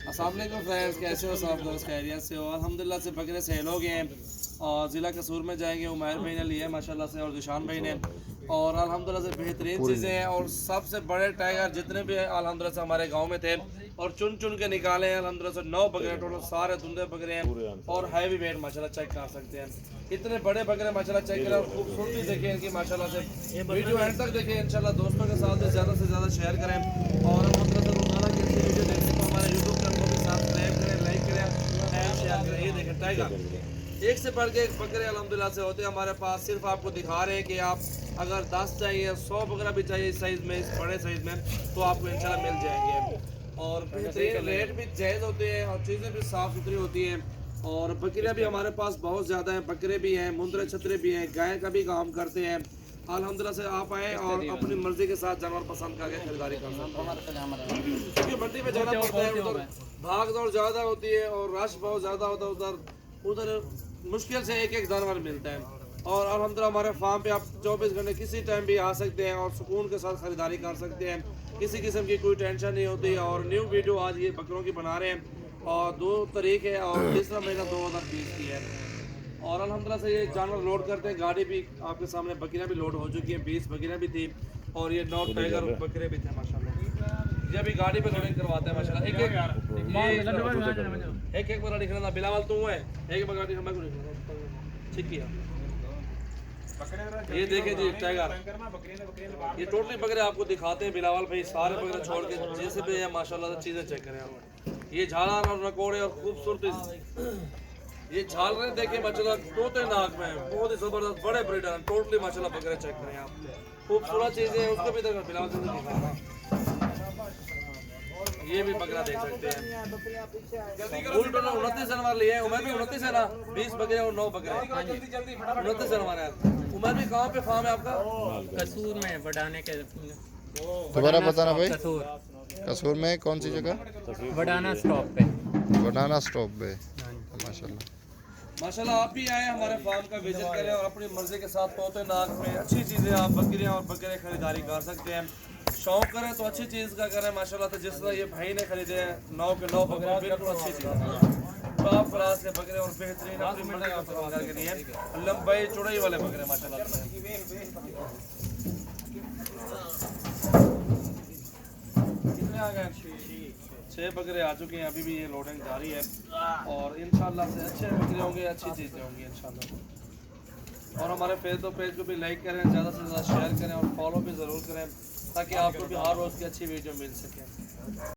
अस्सलाम वालेकुम फ्रेंड्स, कैसे हो सब दोस्त? खैरियत से हो? अल्हम्दुलिल्लाह से बकरे सेल हो गए हैं और ज़िला कसूर में जाएंगे। उमैर भाई ने लिए माशाल्लाह से और जिशान भाई ने, और अल्हम्दुलिल्लाह से बेहतरीन चीज़ें हैं। और सबसे बड़े टाइगर जितने भी हैं अल्हम्दुलिल्लाह से हमारे गांव में थे और चुन चुन के निकाले हैं। अल्हम्दुलिल्लाह से 9 बकरे टोटल, सारे धुंधे बकरे हैं और हैवी वेट माशाल्लाह चेक कर सकते हैं। इतने बड़े बकरे माशाल्लाह चेक करें और खूबसूरती देखें इनकी माशाल्लाह से। वीडियो एंड तक देखें इंशाल्लाह, दोस्तों के साथ ज़्यादा से ज़्यादा शेयर करें और अल्हम्दुलिल्लाह से रोज़ाना की अच्छी वीडियो देखने को हमारे यूट्यूब चैनल को भी सब्सक्राइब करें, लाइक करें एंड शेयर करें। ये देखें टाइगर, एक से बढ़ के एक बकरे अल्हम्दुलिल्लाह से होते हैं हमारे पास। सिर्फ आपको दिखा रहे हैं कि आप अगर 10 चाहिए, 100 बकरा भी चाहिए इस साइज़ में, इस बड़े साइज़ में, तो आपको इंशाल्लाह मिल जाएंगे। और बेहतरीन रेट भी जायज़ होते हैं और चीज़ें भी साफ़ सुथरी होती हैं। और बकरियाँ भी हमारे पास बहुत ज़्यादा हैं, बकरे भी हैं, मुंदरे छतरे भी हैं, गाय का भी काम करते हैं। अल्हम्दुलिल्लाह से आप आए और अपनी मर्जी के साथ जानवर पसंद करके खरीदारी कर सकते हैं। क्योंकि मंडी में जाना पड़ता है, उधर भाग दौड़ ज़्यादा होती है और रश बहुत ज़्यादा होता है। उधर उधर मुश्किल से एक एक जानवर मिलता है। और अल्हम्दुलिल्लाह हमारे फार्म पे आप 24 घंटे किसी टाइम भी आ सकते हैं और सुकून के साथ ख़रीदारी कर सकते हैं। किसी किस्म की कोई टेंशन नहीं होती। और न्यू वीडियो आज ये बकरों की बना रहे हैं और 2 तारीख है और तीसरा महीना 2020 की है। और अल्हम्दुलिल्लाह से ये जानवर लोड करते हैं। गाड़ी भी आपके सामने, बकरियाँ भी लोड हो चुकी हैं, 20 बकरियाँ भी थी और ये 9 टाइगर बकरे भी थे माशाल्लाह। ये अभी गाड़ी पे लोडिंग करवाते हैं माशाल्लाह। एक एक बकरा दिख रहा था, बिलावल तू है, एक बकरा दिख रहा है, ठीक किया। ये देखें जी टाइगर, ये टोटली बकरे आपको दिखाते हैं बिलावल भाई, सारे बकरे छोड़ के जैसे भी है माशाल्लाह से चीज़ें चेक करें आप। ये झालान और नकोड़े और खूबसूरती, ये झाल रहे देखे माशाल्लाह, तोते नाक में बहुत ही जबरदस्त बड़े ब्रीडर हैं। टोटली माशाल्लाह बकरे चेक करें आप, खूबसूरत चीज़ें हैं। उसको भी देखो बिलावल से दिखाना, ये भी बकरा देख सकते हैं। फुल टोटल 29 जानवर लिए हैं। उमर भी 29 है ना, 20 बकरे और 9 बकरे, 29 जानवर है। उमर भी कहाँ पे फार्म है आपका? कसूर में वडाने के दोबारा बताना भाई। कसूर कसूर में कौन सी जगह? वडाना स्टॉप पे। बनाना स्टॉप पे। माशाल्लाह माशाल्लाह आप भी आए हमारे फार्म का विजिट करें और अपनी मर्जी के साथ तोते नाक में अच्छी चीज़ें आप बकरियां और बकरे खरीदारी कर सकते हैं। शौक करें तो अच्छी चीज़ का करें माशाल्लाह। तो जिस तरह ये भाई ने खरीदे हैं 9 के 9 बकरे, बिल्कुल अच्छी चीज़ है। टॉप क्लास के बकरे और बेहतरीन अपनी मंडी का पसंद के लिए लंबाई चौड़ाई वाले बकरे माशाल्लाह। कितने आ गए? 6 बकरे आ चुके हैं, अभी भी ये लोडिंग जारी है और इंशाल्लाह से अच्छे बकरे होंगे, अच्छी चीज़ें होंगी इंशाल्लाह। और हमारे फेसबुक पेज को भी लाइक करें, ज़्यादा से ज़्यादा शेयर करें और फॉलो भी ज़रूर करें ताकि आपको भी हर रोज़ की अच्छी वीडियो मिल सके।